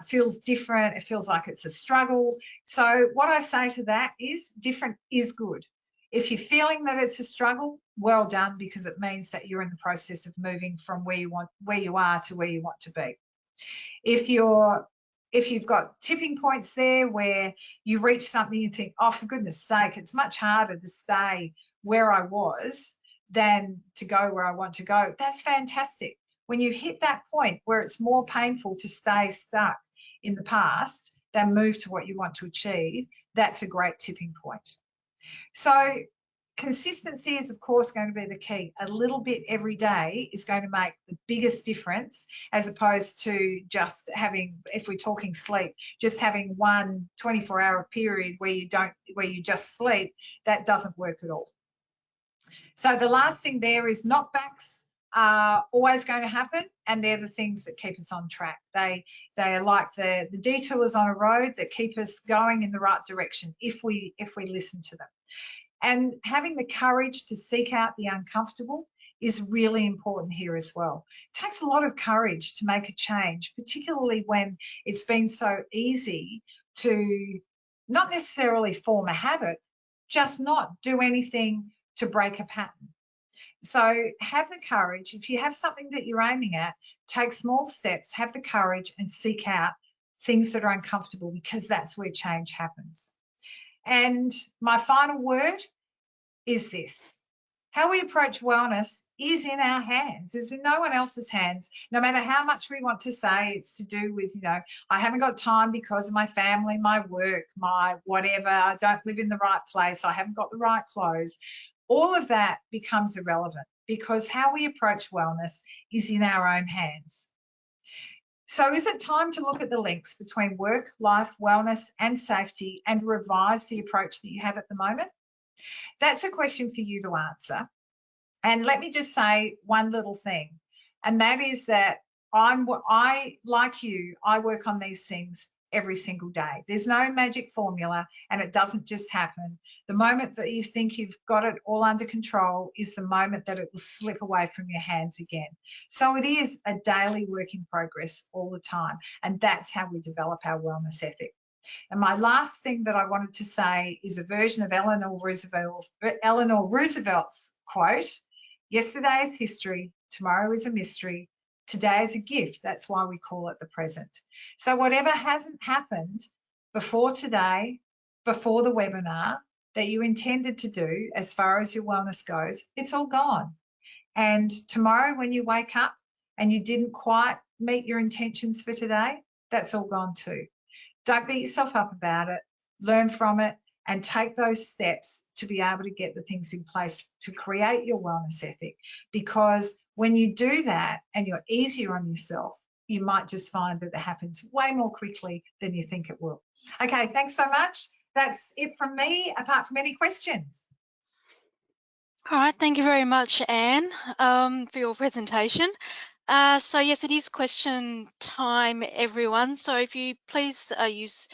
Feels different. It feels like it's a struggle. So what I say to that is different is good. If you're feeling that it's a struggle, well done, because it means that you're in the process of moving from where you are to where you want to be. If you've got tipping points there where you reach something and think, oh, for goodness sake, it's much harder to stay where I was than to go where I want to go, that's fantastic. When you hit that point where it's more painful to stay stuck in the past than move to what you want to achieve, that's a great tipping point. So consistency is, of course, going to be the key. A little bit every day is going to make the biggest difference, as opposed to just having, if we're talking sleep, just having one 24-hour period where you just sleep. That doesn't work at all. So the last thing there is knockbacks are always going to happen, and they're the things that keep us on track. They are like the detours on a road that keep us going in the right direction if we listen to them. And having the courage to seek out the uncomfortable is really important here as well. It takes a lot of courage to make a change, particularly when it's been so easy to not necessarily form a habit, just not do anything to break a pattern. So have the courage. If you have something that you're aiming at, take small steps, have the courage and seek out things that are uncomfortable, because that's where change happens. And my final word is this: how we approach wellness is in our hands. It's in no one else's hands. No matter how much we want to say it's to do with, I haven't got time because of my family, my work, my whatever, I don't live in the right place, I haven't got the right clothes. All of that becomes irrelevant, because how we approach wellness is in our own hands. So is it time to look at the links between work, life, wellness and safety and revise the approach that you have at the moment? That's a question for you to answer. And let me just say one little thing, and that is that like you, I work on these things every single day. There's no magic formula, and it doesn't just happen. The moment that you think you've got it all under control is the moment that it will slip away from your hands again. So it is a daily work in progress all the time, and that's how we develop our wellness ethic. And my last thing that I wanted to say is a version of Eleanor Roosevelt's quote: yesterday is history, tomorrow is a mystery, today is a gift. That's why we call it the present. So whatever hasn't happened before today, before the webinar, that you intended to do as far as your wellness goes, it's all gone. And tomorrow when you wake up and you didn't quite meet your intentions for today, that's all gone too. Don't beat yourself up about it, learn from it, and take those steps to be able to get the things in place to create your wellness ethic. Because when you do that and you're easier on yourself, you might just find that it happens way more quickly than you think it will. Okay, thanks so much. That's it from me, apart from any questions.
All right, thank you very much, Anne, for your presentation. So yes, it is question time, everyone. So if you please use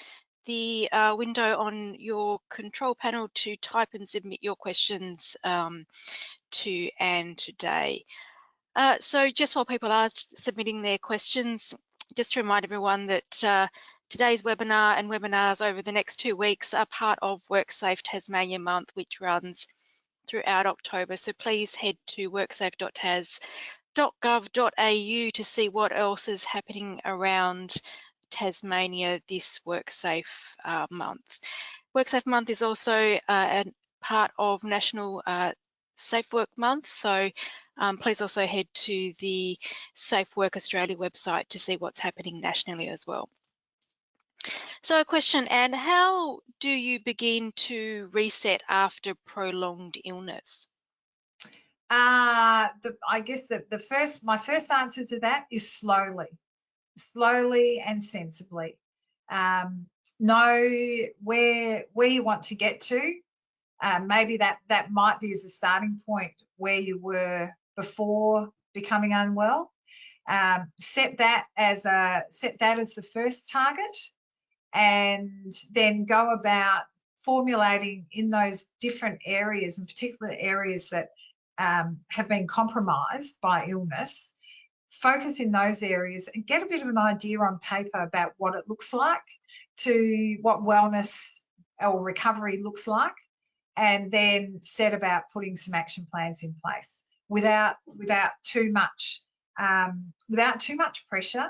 the window on your control panel to type and submit your questions to Anne today. So just while people are submitting their questions, just to remind everyone that today's webinar and webinars over the next 2 weeks are part of WorkSafe Tasmania Month, which runs throughout October. So please head to worksafe.gov.au to see what else is happening around Tasmania this WorkSafe month. WorkSafe month is also a part of National Safe Work Month, so please also head to the Safe Work Australia website to see what's happening nationally as well. So a question, Anne, how do you begin to reset after prolonged illness?
I guess my first answer to that is slowly and sensibly. Know where you want to get to. Maybe that might be as a starting point where you were before becoming unwell. Set that as the first target, and then go about formulating in those different areas, in particular areas that have been compromised by illness. Focus in those areas and get a bit of an idea on paper about what it looks like, to what wellness or recovery looks like, and then set about putting some action plans in place without too much pressure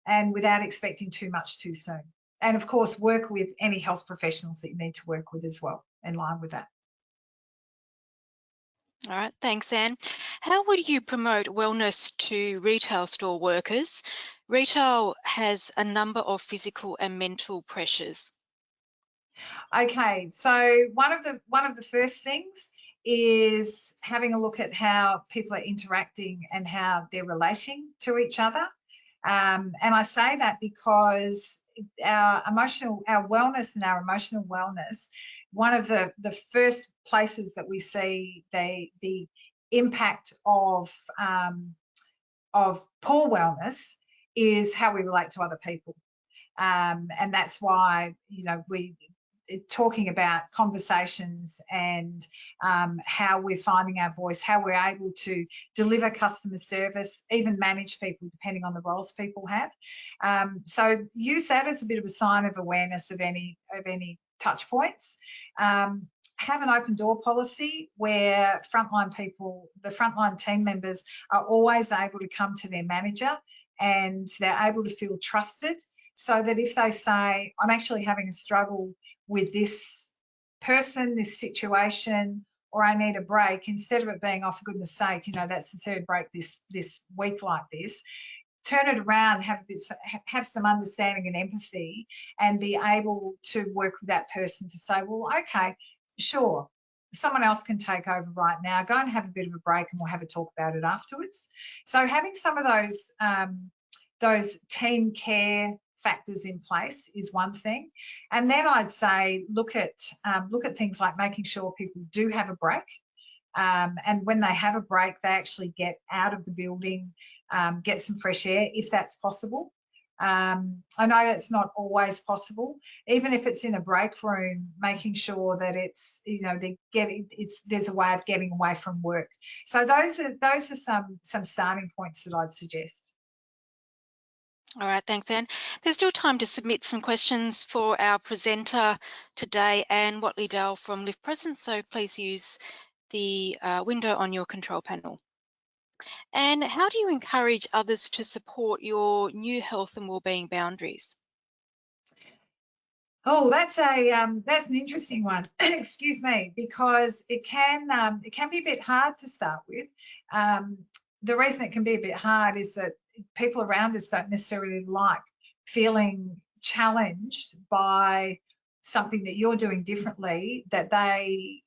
and without expecting too much too soon. And of course, work with any health professionals that you need to work with as well, in line with that.
All right, thanks, Anne. How would you promote wellness to retail store workers? Retail has a number of physical and mental pressures.
Okay, so one of the first things is having a look at how people are interacting and how they're relating to each other. And I say that because our wellness and our emotional wellness, one of the first places that we see the impact of poor wellness is how we relate to other people. And that's why, we talking about conversations and how we're finding our voice, how we're able to deliver customer service, even manage people depending on the roles people have. So use that as a bit of a sign of awareness of any touch points. Have an open door policy where the frontline team members are always able to come to their manager and they're able to feel trusted, so that if they say, I'm actually having a struggle with this person, this situation, or I need a break, instead of it being, oh, for goodness sake, that's the third break this week like this, turn it around, have some understanding and empathy, and be able to work with that person to say, well, okay, sure, someone else can take over right now. Go and have a bit of a break and we'll have a talk about it afterwards. So having some of those team care factors in place is one thing. And then I'd say look at things like making sure people do have a break. And when they have a break, they actually get out of the building, get some fresh air if that's possible. I know it's not always possible. Even if it's in a break room, making sure that it's there's a way of getting away from work. So those are some starting points that I'd suggest.
All right, thanks, Anne. There's still time to submit some questions for our presenter today, Anne Whatley-Dale from livepresent, so please use the window on your control panel. And how do you encourage others to support your new health and wellbeing boundaries?
Oh, that's an interesting one. Excuse me, because it can be a bit hard to start with. The reason it can be a bit hard is that people around us don't necessarily like feeling challenged by something that you're doing differently that they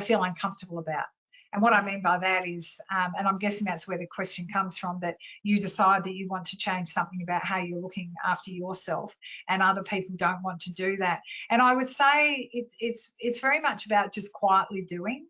feel uncomfortable about. And what I mean by that is, and I'm guessing that's where the question comes from, that you decide that you want to change something about how you're looking after yourself, and other people don't want to do that. And I would say it's very much about just quietly doing.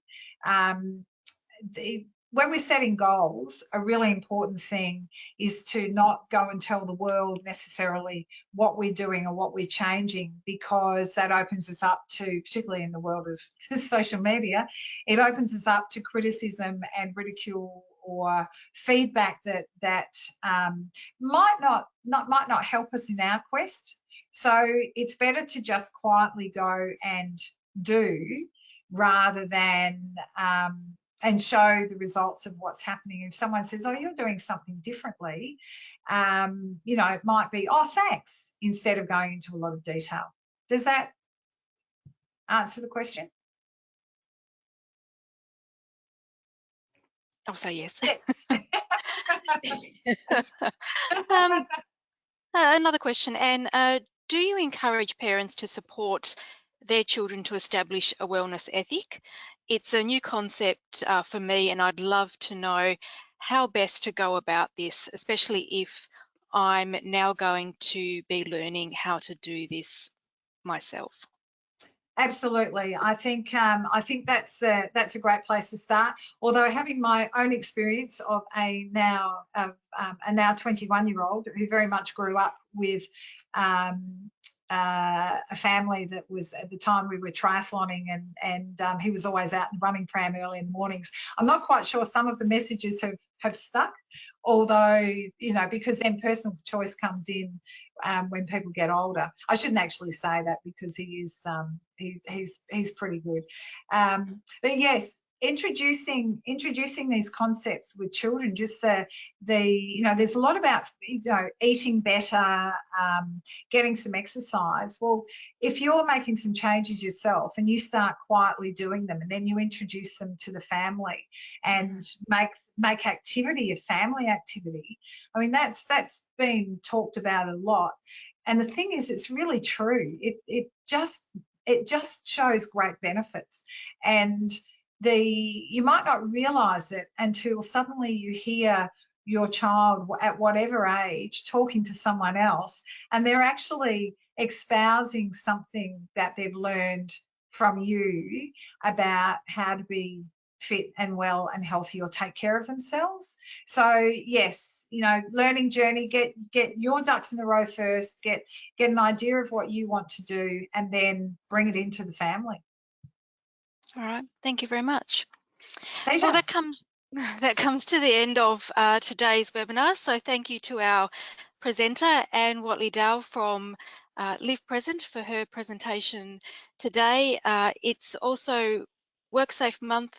When we're setting goals, a really important thing is to not go and tell the world necessarily what we're doing or what we're changing, because that opens us up to, particularly in the world of social media, it opens us up to criticism and ridicule or feedback that might not help us in our quest. So it's better to just quietly go and do rather than and show the results of what's happening. If someone says, oh, you're doing something differently, you know, it might be, oh, thanks, instead of going into a lot of detail. Does that answer the question?
I'll say yes.
Yes.
Another question, Anne. Do you encourage parents to support their children to establish a wellness ethic? It's a new concept for me, and I'd love to know how best to go about this, especially if I'm now going to be learning how to do this myself.
Absolutely. I think that's a great place to start. Although having my own experience of a now 21-year-old who very much grew up with a family that was, at the time we were triathloning, and he was always out and running pram early in the mornings. I'm not quite sure some of the messages have stuck, although, you know, because then personal choice comes in when people get older. I shouldn't actually say that because he is he's pretty good. But yes, introducing these concepts with children, just the you know, there's a lot about, you know, eating better, getting some exercise. Well, if you're making some changes yourself and you start quietly doing them, and then you introduce them to the family and make activity a family activity, I mean, that's been talked about a lot. And the thing is, it's really true. It just shows great benefits. And you might not realize it until suddenly you hear your child at whatever age talking to someone else, and they're actually espousing something that they've learned from you about how to be fit and well and healthy, or take care of themselves. So yes, you know, learning journey, get your ducks in the row first, get an idea of what you want to do, and then bring it into the family.
All right, thank you very much.
Pleasure.
Well, that comes to the end of today's webinar. So thank you to our presenter, Anne Whatley-Dale from Live Present, for her presentation today. It's also WorkSafe month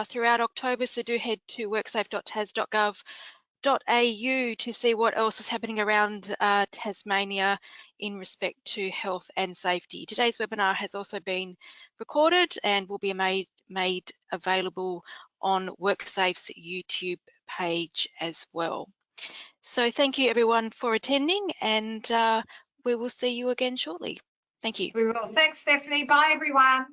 throughout October, so do head to worksafe.tas.gov.au to see what else is happening around Tasmania in respect to health and safety. Today's webinar has also been recorded and will be made available on WorkSafe's YouTube page as well. So thank you everyone for attending, and we will see you again shortly. Thank you.
We will. Thanks, Stephanie. Bye, everyone.